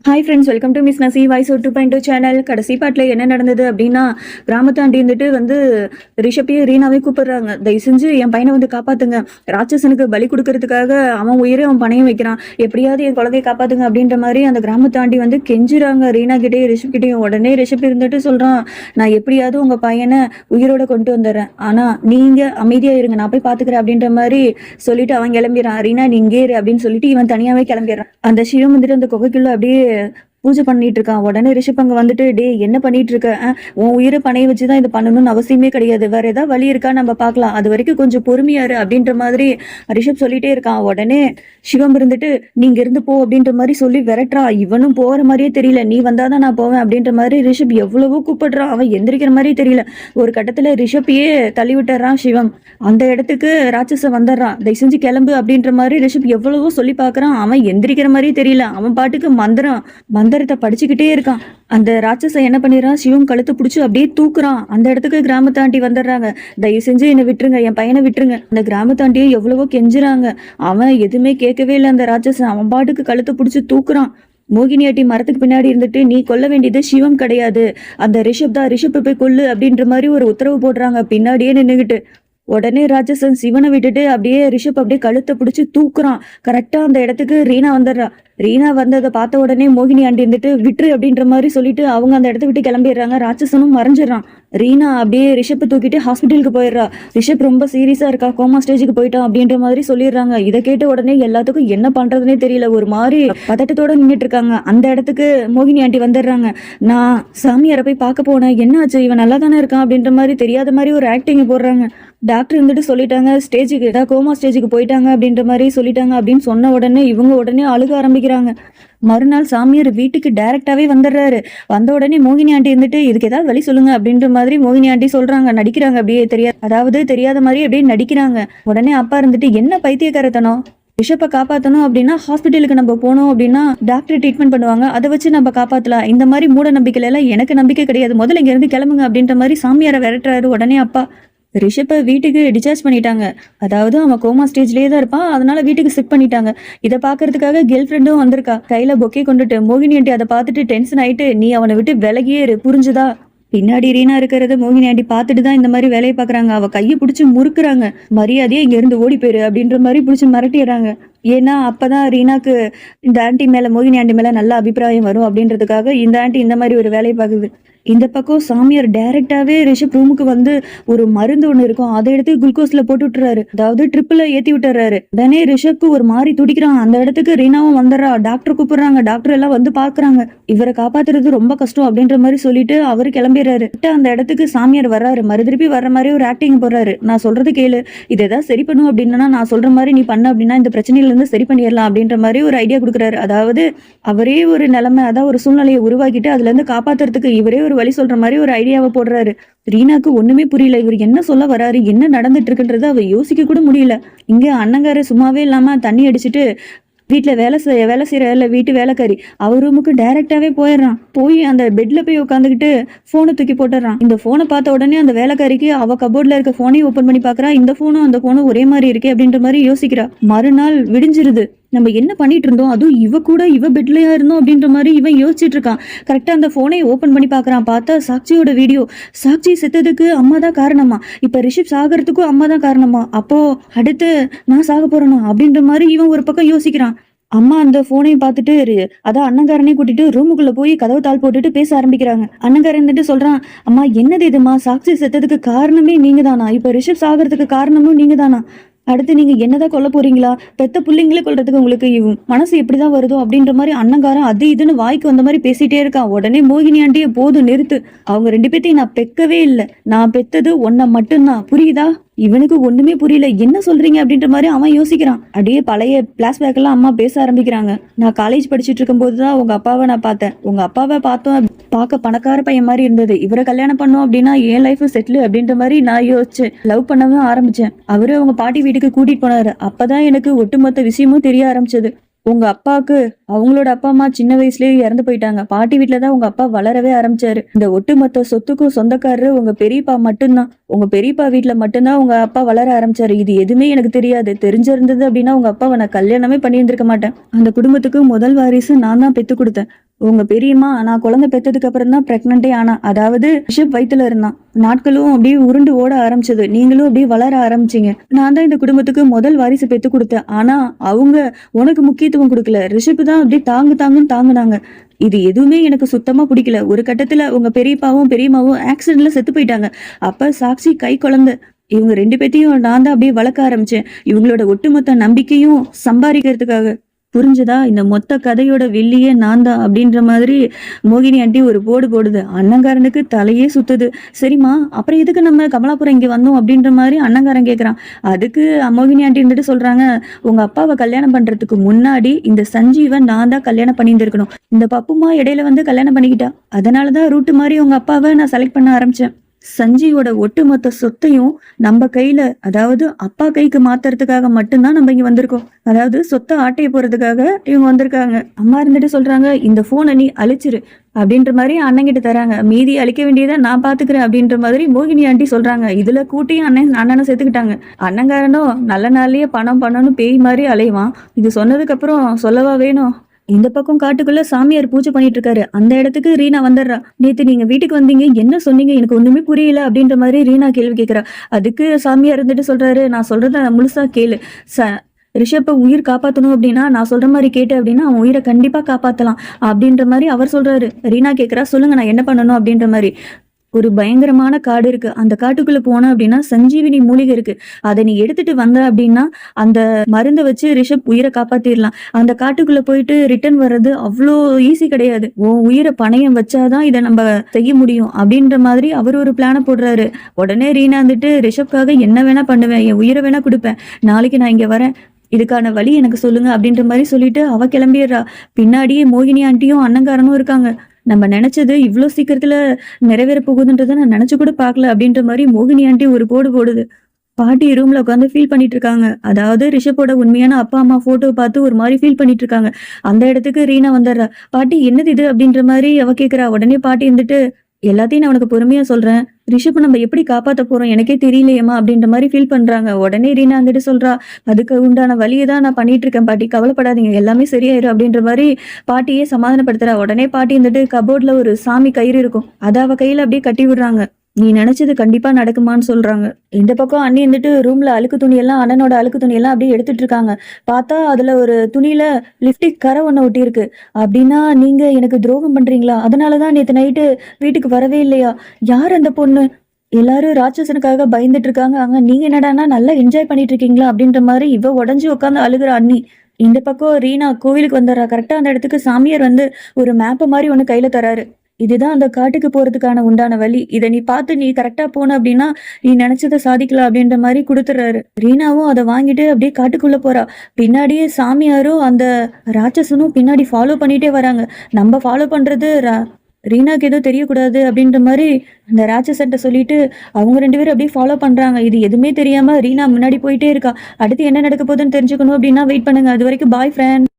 Hi friends, welcome to miss Nasi voice 2.2 channel. கடைசி பாட்டில் என்ன நடந்தது அப்படின்னா, கிராமத்தாண்டி இருந்துட்டு ரிஷப்பையும் ரீனாவே கூப்பிடுறாங்க. தயவு செஞ்சு என் பையனை காப்பாத்துங்க, ராட்சசனுக்கு பலி கொடுக்கறதுக்காக அவன் உயிரை அவன் பணையம் வைக்கிறான், எப்படியாவது என் குழந்தைய காப்பாத்துங்க அப்படின்ற மாதிரி அந்த கிராமத்தாண்டி கெஞ்சுறாங்க ரீனா கிட்டேயும் ரிஷப் கிட்டேயும். உடனே ரிஷப் இருந்துட்டு சொல்றான், நான் எப்படியாவது உங்க பையனை உயிரோட கொண்டு வந்துடுறேன், ஆனா நீங்க அமைதியா இருங்க, நான் போய் பாத்துக்கிறேன் அப்படின்ற மாதிரி சொல்லிட்டு அவன் கிளம்பிடுறான். ரீனா நீ இங்கே இரு அப்படின்னு சொல்லிட்டு இவன் தனியாவே கிளம்பிடுறான். அந்த சிவம் அந்த குகைக்குள்ள அப்படியே பூஜை பண்ணிட்டு இருக்கான். உடனே ரிஷப் அங்க டே என்ன பண்ணிட்டு இருக்க, உன் உயிரை பணைய வச்சுதான் இது பண்ணணும்னு அவசியமே கிடையாது, வேற ஏதாவது வழி இருக்கா நம்ம பாக்கலாம், அது வரைக்கும் கொஞ்சம் பொறுமையாரு அப்படின்ற மாதிரி ரிஷப் சொல்லிட்டே இருக்கான். உடனே சிவம் நீங்க இருந்து போ அப்படின்ற மாதிரி சொல்லி விரட்டுறா. இவனும் போற மாதிரியே தெரியல, நீ வந்தாதான் நான் போவேன் அப்படின்ற மாதிரி ரிஷப் எவ்வளவோ கூப்பிடுறான். அவன் எந்திரிக்கிற மாதிரியே தெரியல. ஒரு கட்டத்துல ரிஷப்பையே தள்ளி விட்டுறான் சிவம். அந்த இடத்துக்கு ராட்சசன் வந்துடுறான். தயவு செஞ்சு கிளம்பு அப்படின்ற மாதிரி ரிஷப் எவ்வளவோ சொல்லி பாக்குறான். அவன் எந்திரிக்கிற மாதிரியே தெரியல. அவன் பாட்டுக்கு மந்திரத்தை படிச்சுக்கிட்டே இருக்கான். அந்த ராட்சசன் என்ன பண்ணிடுறான், சிவம் கழுத்து பிடிச்சி அப்படியே தூக்குறான். அந்த இடத்துக்கு கிராமத்தாண்டி வந்துடுறாங்க. தயவு செஞ்சு என்னை விட்டுருங்க, என் பையனை விட்டுருங்க. அந்த கிராமத்தாண்டியே எவ்வளவோ கெஞ்சுறாங்க. அவன் எதுவுமே கேட்கவே இல்லை. அந்த ராட்சசன் அவன் பாட்டுக்கு கழுத்தை பிடிச்சி தூக்குறான். மோகினியாட்டி மரத்துக்கு பின்னாடி இருந்துட்டு, நீ கொல்ல வேண்டியது சிவம் கிடையாது, அந்த ரிஷப் தான், ரிஷப்பை போய் கொல்லு அப்படின்ற மாதிரி ஒரு உத்தரவு போடுறாங்க பின்னாடியே நின்றுகிட்டு. உடனே ராட்சசன் சிவனை விட்டுட்டு அப்படியே ரிஷப் அப்படியே கழுத்தை பிடிச்சி தூக்குறான். கரெக்டா அந்த இடத்துக்கு ரீனா வந்துடுறா. ரீனா வந்ததை பார்த்த உடனே மோகினி ஆண்டி விட்டுரு அப்படின்ற மாதிரி சொல்லிட்டு அவங்க அந்த இடத்த விட்டு கிளம்பிடுறாங்க. ராட்சசனும் மறைஞ்சிடறான். ரீனா அப்படியே ரிஷப்பை தூக்கிட்டு ஹாஸ்பிட்டலுக்கு போயிடுறா. ரிஷப் ரொம்ப சீரியஸா இருக்கா, கோமா ஸ்டேஜுக்கு போயிட்டான் அப்படின்ற மாதிரி சொல்லிடுறாங்க. இதை கேட்ட உடனே எல்லாத்துக்கும் என்ன பண்றதுன்னே தெரியல, ஒரு மாதிரி பதட்டத்தோட நின்றுட்டு இருக்காங்க. அந்த இடத்துக்கு மோகினி ஆண்டி வந்துடுறாங்க. நான் சாமியாரை போய் பார்க்க போனேன், என்ன ஆச்சு, இவன் நல்லா தானே இருக்கான் அப்படின்ற மாதிரி தெரியாத மாதிரி ஒரு ஆக்டிங் போடுறாங்க. டாக்டர் சொல்லிட்டாங்க, ஸ்டேஜுக்கு ஏதாவது கோமா ஸ்டேஜுக்கு போயிட்டாங்க அப்படின்ற மாதிரி சொல்லிட்டாங்க அப்படின்னு சொன்ன உடனே இவங்க உடனே அழுக ஆரம்பிக்கிறாங்க. மறுநாள் சாமியார் வீட்டுக்கு டைரக்டாவே வந்துடுறாரு. வந்த உடனே மோகினி ஆண்டி இதுக்கு ஏதாவது வழி சொல்லுங்க அப்படின்ற மாதிரி மோகினி ஆண்டி சொல்றாங்க. நடிக்கிறாங்க, அப்படியே தெரியாத மாதிரி அப்படியே நடிக்கிறாங்க. உடனே அப்பா என்ன பைத்தியக்காரத்தனம், ரிஷப்பை காப்பாற்றணும் அப்படின்னா ஹாஸ்பிட்டலுக்கு நம்ம போனோம் அப்படின்னா டாக்டர் ட்ரீட்மெண்ட் பண்ணுவாங்க, அதை வச்சு நம்ம காப்பாற்றலாம், இந்த மாதிரி மூட நம்பிக்கையில எல்லாம் எனக்கு நம்பிக்கை கிடையாது, முதல்ல இங்க இருந்து கிளம்புங்க அப்படின்ற மாதிரி சாமியாரை விரட்டுறாரு. உடனே அப்பா ரிஷப்பை வீட்டுக்கு டிஸ்சார்ஜ் பண்ணிட்டாங்க. அதாவது அவன் கோமா ஸ்டேஜ்லயே தான் இருப்பான், அதனால வீட்டுக்கு ஷிஃப்ட் பண்ணிட்டாங்க. இதை பாக்குறதுக்காக கேர்ள் ஃப்ரெண்டும் வந்திருக்கா, கையில பொக்கே கொண்டுட்டு. மோகினி ஆண்டி அதை பார்த்துட்டு டென்ஷன் ஆயிட்டு, நீ அவனை விட்டு விலகியே இரு, புரிஞ்சுதா. பின்னாடி ரீனா இருக்கிறத மோகினி ஆண்டி பார்த்துட்டு தான் இந்த மாதிரி வேலையை பாக்குறாங்க. அவ கையை பிடிச்சி முறுக்குறாங்க. மரியாதையே இங்க இருந்து ஓடி போயிரு அப்படின்ற மாதிரி பிடிச்சி மிரட்டிடுறாங்க. ஏன்னா அப்பதான் ரீனாக்கு இந்த ஆண்டி மேல, மோகினி ஆண்டி மேல நல்ல அபிப்பிராயம் வரும் அப்படின்றதுக்காக இந்த ஆண்டி இந்த மாதிரி ஒரு வேலையை பாக்குது. இந்த பக்கம் சாமியார் டைரக்டாவே ரிஷப் ரூமுக்கு ஒரு மருந்து ஒண்ணு இருக்கும், அதை எடுத்து குளுக்கோஸ்ல போட்டு விட்டுறாரு, அதாவது ட்ரிப்ல ஏத்தி விட்டுறாரு. உடனே ரிஷப்க்கு ஒரு மாதிரி துடிக்கிறான். அந்த இடத்துக்கு ரீனாவும் வந்துடுறா. டாக்டர் கூப்பிடுறாங்க. டாக்டர் எல்லாம் பாக்குறாங்க. இவரை காப்பாத்துறது ரொம்ப கஷ்டம் அப்படின்ற மாதிரி சொல்லிட்டு அவரு கிளம்பிடுறாரு. அந்த இடத்துக்கு சாமியார் வர்றாரு. மறுதிருப்பி வர்ற மாதிரி ஒரு ஆக்டிங் போடுறாரு. நான் சொல்றது கேளு, இதை ஏதாவது சரி பண்ணும் அப்படின்னா நான் சொல்ற மாதிரி நீ பண்ண அப்படின்னா இந்த பிரச்சனையில இருந்து சரி பண்ணிடலாம் அப்படின்ற மாதிரி ஒரு ஐடியா கொடுக்குறாரு. அதாவது அவரே ஒரு நிலைமை, அதாவது ஒரு சூழ்நிலையை உருவாக்கிட்டு அதுல இருந்து காப்பாத்துறதுக்கு இவரே ஒரு வழி சொல்ற மாதிரி ஒரு ஐடியாவை போடுறாரு. ரீனாக்கு ஒண்ணுமே புரியல, இவர் என்ன சொல்ல வராரு, என்ன நடந்துட்டு இருக்குன்றது அவ யோசிக்க கூட முடியல. இங்க அண்ணங்கார சும்மாவே இல்லாம தண்ணி அடிச்சுட்டு வீட்டுல வேலை செய்யற வீட்டு வேலைக்காரி அவர் ரூமுக்கு டைரக்டாவே போயிடுறான். போய் அந்த பெட்ல போய் உட்காந்துக்கிட்டு போனை தூக்கி போட்டுறான். இந்த போனை பார்த்த உடனே அந்த வேலைக்காரிக்கு அவ கபோர்ட்ல இருக்க போனையும் ஓபன் பண்ணி பாக்குறா. இந்த போனும் அந்த போனும் ஒரே மாதிரி இருக்கே அப்படின்ற மாதிரி யோசிக்கிறா. மறுநாள் விடிஞ்சிருது. நம்ம என்ன பண்ணிட்டு இருந்தோம், அதுவும் இவ பெட்லயா இருந்தோம் அப்படின்ற மாதிரி இவன் யோசிச்சுட்டு இருக்கான். கரெக்டா அந்த போனை ஓபன் பண்ணி பாக்குறான். பார்த்தா சாக்சியோட வீடியோ. சாக்சி செத்ததுக்கு அம்மா தான் காரணமா, இப்ப ரிஷப் சாகிறதுக்கும் அம்மா தான் காரணமா, அப்போ அடுத்து நான் சாக போறேனா அப்படின்ற மாதிரி இவன் ஒரு பக்கம் யோசிக்கிறான். அம்மா அந்த போனையும் பார்த்துட்டு அதான் அண்ணங்காரனே கூட்டிட்டு ரூமுக்குள்ள போய் கதவு தாள் போட்டுட்டு பேச ஆரம்பிக்கிறாங்க. அண்ணங்காரன் சொல்றான், அம்மா என்னது இதுமா, சாக்சி செத்ததுக்கு காரணமே நீங்க தானா, இப்ப ரிஷப் சாகிறதுக்கு காரணமும் நீங்க தானா, அடுத்து நீங்க என்னதான் கொல்ல போறீங்களா, பெத்த பிள்ளைங்களே கொல்றதுக்கு உங்களுக்கு மனசு எப்படிதான் வருதோ அப்படின்ற மாதிரி அண்ணங்காரன் அது இதுன்னு வாய்க்கு வந்த மாதிரி பேசிட்டே இருக்கான். உடனே மோகினி ஆண்டிய போதும் நிறுத்து, அவங்க ரெண்டு பேத்தையும் நான் பெக்கவே இல்லை, நான் பெத்தது ஒன்ன மட்டும்தான், புரியுதா. இவனுக்கு ஒண்ணுமே புரியல, என்ன சொல்றீங்க அப்படின்ற மாதிரி அவன் யோசிக்கிறான். அப்படியே பழைய பிளாஷ்பேக் எல்லாம் அம்மா பேச ஆரம்பிக்கிறாங்க. நான் காலேஜ் படிச்சுட்டு இருக்கும் போதுதான் உங்க அப்பாவை நான் பார்த்தேன், உங்க அப்பாவை பார்த்தோம், பார்க்க பணக்கார பையன் மாதிரி இருந்தது, இவரை கல்யாணம் பண்ணோம் அப்படின்னா என் லைஃப் செட்டில் அப்படின்ற மாதிரி நான் யோசிச்சேன், லவ் பண்ணவும் ஆரம்பிச்சேன். அவரு அவங்க பாட்டி வீட்டுக்கு கூட்டிட்டு போனாரு. அப்பதான் எனக்கு ஒட்டுமொத்த விஷயமும் தெரிய ஆரம்பிச்சது. உங்க அப்பாவுக்கு அவங்களோட அப்பா அம்மா சின்ன வயசுலயே இறந்து போயிட்டாங்க, பாட்டி வீட்டுலதான் உங்க அப்பா வளரவே ஆரம்பிச்சாரு. இந்த ஒட்டுமொத்த சொத்துக்கும் சொந்தக்காரரு உங்க பெரியப்பா மட்டும்தான், உங்க பெரியப்பா வீட்டுல மட்டும்தான் உங்க அப்பா வளர ஆரம்பிச்சாரு. இது எதுவுமே எனக்கு தெரியாது, தெரிஞ்சிருந்தது அப்படின்னா உங்க அப்பாவை நான் கல்யாணமே பண்ணி இருந்திருக்க மாட்டேன். அந்த குடும்பத்துக்கு முதல் வாரிசு நான் தான் பெத்து கொடுத்தேன். உங்க பெரியம்மா நான் குழந்தை பெத்ததுக்கு அப்புறம் தான் பிரெக்னண்டே ஆனா. அதாவது ரிஷப் வயித்துல இருந்தான். நாட்களும் அப்படியே உருண்டு ஓட ஆரம்பிச்சது. நீங்களும் அப்படியே வளர ஆரம்பிச்சீங்க. நான் தான் இந்த குடும்பத்துக்கு முதல் வாரிசு பெத்து கொடுத்தேன். ஆனா அவங்க உனக்கு முக்கியத்துவம் கொடுக்கல. ரிஷப் தான் அப்படியே தாங்குன்னு தாங்குனாங்க. இது எதுவுமே எனக்கு சுத்தமா பிடிக்கல. ஒரு கட்டத்துல உங்க பெரியப்பாவும் பெரியம்மாவும் ஆக்சிடென்ட்ல செத்து போயிட்டாங்க. அப்ப சாக்ஷி கை குழந்தை. இவங்க 2 பேத்தையும் நான் தான் அப்படியே வளர்க்க ஆரம்பிச்சேன். இவங்களோட ஒட்டுமொத்த நம்பிக்கையும் சம்பாதிக்கிறதுக்காக. புரிஞ்சுதா? இந்த மொத்த கதையோட வில்லியே நான் தான் அப்படின்ற மாதிரி மோகினி ஆண்டி ஒரு போடு போடுது. அண்ணங்காரனுக்கு தலையே சுத்துது. சரிம்மா, அப்புறம் எதுக்கு நம்ம கமலாபுரம் இங்க வந்தோம் அப்படின்ற மாதிரி அண்ணங்காரன் கேக்குறான். அதுக்கு மோகினி ஆண்டி இருந்துட்டு சொல்றாங்க, உங்க அப்பாவை கல்யாணம் பண்றதுக்கு முன்னாடி இந்த சஞ்சீவன் நான் தான் கல்யாணம் பண்ணியிருந்திருக்கணும். இந்த பப்புமா இடையில வந்து கல்யாணம் பண்ணிக்கிட்டா. அதனாலதான் ரூட்டு மாதிரி உங்க அப்பாவை நான் செலக்ட் பண்ண ஆரம்பிச்சேன். சஞ்சீவோட ஒட்டுமொத்த சொத்தையும் நம்ம கையில, அதாவது அப்பா கைக்கு மாத்துறதுக்காக மட்டும்தான் நம்ம இங்க வந்திருக்கோம். அதாவது சொத்தை ஆட்டைய போறதுக்காக இவங்க வந்திருக்காங்க. அம்மா இருந்துட்டு சொல்றாங்க, இந்த போனை நீ அழிச்சிரு அப்படின்ற மாதிரி அண்ணன்கிட்ட தராங்க. மீதி அழிக்க வேண்டியதை நான் பாத்துக்கிறேன் அப்படின்ற மாதிரி மோகினி ஆண்டி சொல்றாங்க. இதுல கூட்டியும் அண்ணனை சேர்த்துக்கிட்டாங்க. அண்ணங்காரனும் நல்ல நாள்லயே பணம் பண்ணணும் பேய் மாதிரி அலைவான். இது சொன்னதுக்கு அப்புறம் சொல்லவா வேணும். இந்த பக்கம் காட்டுக்குள்ள சாமியார் பூஜை பண்ணிட்டு இருக்காரு. அந்த இடத்துக்கு ரீனா வந்துடுறா. நேத்து நீங்க வீட்டுக்கு வந்தீங்க, என்ன சொன்னீங்க, எனக்கு ஒண்ணுமே புரியல அப்படின்ற மாதிரி ரீனா கேள்வி கேட்கிறா. அதுக்கு சாமியார் இருந்துட்டு சொல்றாரு, நான் சொல்றத முழுசா கேளு. ரிஷப்பை உயிர் காப்பாத்தணும் அப்படின்னா நான் சொல்ற மாதிரி கேட்டு அப்படின்னா அவன் உயிரை கண்டிப்பா காப்பாத்தலாம் அப்படின்ற மாதிரி அவர் சொல்றாரு. ரீனா கேட்கிறா, சொல்லுங்க நான் என்ன பண்ணணும் அப்படின்ற மாதிரி. ஒரு பயங்கரமான காடு இருக்கு. அந்த காட்டுக்குள்ள போன அப்படின்னா சஞ்சீவினி மூலிகை இருக்கு. அதை நீ எடுத்துட்டு வந்த அப்படின்னா அந்த மருந்தை வச்சு ரிஷப் உயிரை காப்பாத்திடலாம். அந்த காட்டுக்குள்ள போயிட்டு ரிட்டர்ன் வர்றது அவ்வளோ ஈஸி கிடையாது. உன் உயிரை பணயம் வச்சாதான் இதை நம்ம செய்ய முடியும் அப்படின்ற மாதிரி அவர் ஒரு பிளான போடுறாரு. உடனே ரீனா வந்துட்டு, ரிஷப்காக என்ன வேணா பண்ணுவேன், என் உயிரை வேணா கொடுப்பேன், நாளைக்கு நான் இங்க வரேன், இதுக்கான வழி எனக்கு சொல்லுங்க அப்படின்ற மாதிரி சொல்லிட்டு அவ கிளம்பிடுறா. பின்னாடியே மோகினி ஆண்டியும் அண்ணங்காரனும் இருக்காங்க. நம்ம நினைச்சது இவ்வளோ சீக்கிரத்துல நிறைவேற போகுதுன்றதை நான் நினைச்சு கூட பார்க்கல அப்படின்ற மாதிரி மோகினி ஆண்டி ஒரு போடு போடுது. பாட்டி ரூம்ல உட்காந்து ஃபீல் பண்ணிட்டு இருக்காங்க. அதாவது ரிஷப்போட உண்மையான அப்பா அம்மா போட்டோ பார்த்து ஒரு மாதிரி ஃபீல் பண்ணிட்டு இருக்காங்க. அந்த இடத்துக்கு ரீனா வந்துடுறா. பாட்டி என்னது இது அப்படின்ற மாதிரி அவ கேட்கிறா. உடனே பாட்டி இருந்துட்டு, எல்லாத்தையும் நான் உனக்கு பொறுமையா சொல்றேன், ரிஷப் நம்ம எப்படி காப்பாத்த போறோம் எனக்கே தெரியலையேம்மா அப்படின்ற மாதிரி ஃபீல் பண்றாங்க. உடனே ரீனா வந்துட்டு சொல்றா, அதுக்கு உண்டான வழியை தான் நான் பண்ணிட்டு இருக்கேன் பாட்டி, கவலைப்படாதீங்க, எல்லாமே சரியாயிரும் அப்படின்ற மாதிரி பாட்டியே சமாதானப்படுத்துறா. உடனே பாட்டி வந்துட்டு கபோர்ட்ல ஒரு சாமி கயிறு இருக்கும், அதை அவ கையில அப்படியே கட்டி விடுறாங்க. நீ நினைச்சது கண்டிப்பா நடக்குமான்னு சொல்றாங்க. இந்த பக்கம் அண்ணி வந்துட்டு ரூம்ல அழுக்கு துணி எல்லாம், அண்ணனோட அழுக்கு துணி எல்லாம் அப்படியே எடுத்துட்டு இருக்காங்க. பார்த்தா அதுல ஒரு துணியில லிப்டிக் கரை ஒண்ணு ஒட்டி இருக்கு. அப்படின்னா நீங்க எனக்கு துரோகம் பண்றீங்களா? அதனாலதான் நேத்து நைட்டு வீட்டுக்கு வரவே இல்லையா? யார் அந்த பொண்ணு? எல்லாரும் ராட்சசனுக்காக பயந்துட்டு இருக்காங்க, அங்க நீங்க என்னடானா நல்லா என்ஜாய் பண்ணிட்டு இருக்கீங்களா அப்படின்ற மாதிரி இவ உடஞ்சு உட்காந்து அழுகுற அண்ணி. இந்த பக்கம் ரீனா கோவிலுக்கு வந்துடுறா. கரெக்டா அந்த இடத்துக்கு சாமியார் வந்து ஒரு மேப்பு மாதிரி ஒண்ணு கையில தராரு. இதுதான் அந்த காட்டுக்கு போறதுக்கான உண்டான வழி, இதை நீ பார்த்து நீ கரெக்டா போன அப்படின்னா நீ நினைச்சதை சாதிக்கலாம் அப்படின்ற மாதிரி கொடுத்துறாரு. ரீனாவும் அதை வாங்கிட்டு அப்படியே காட்டுக்குள்ள போறா. பின்னாடியே சாமியாரும் அந்த ராட்சசனும் பின்னாடி ஃபாலோ பண்ணிட்டே வராங்க. நம்ம ஃபாலோ பண்றது ரீனாக்கு ஏதோ தெரியக்கூடாது அப்படின்ற மாதிரி அந்த ராட்சசன்ட்ட சொல்லிட்டு அவங்க 2 பேரும் அப்படியே ஃபாலோ பண்றாங்க. இது எதுவுமே தெரியாம ரீனா முன்னாடி போயிட்டே இருக்கா. அடுத்து என்ன நடக்க போகுதுன்னு தெரிஞ்சுக்கணும் அப்படின்னா வெயிட் பண்ணுங்க. அது வரைக்கும் பாய் ஃப்ரெண்ட்.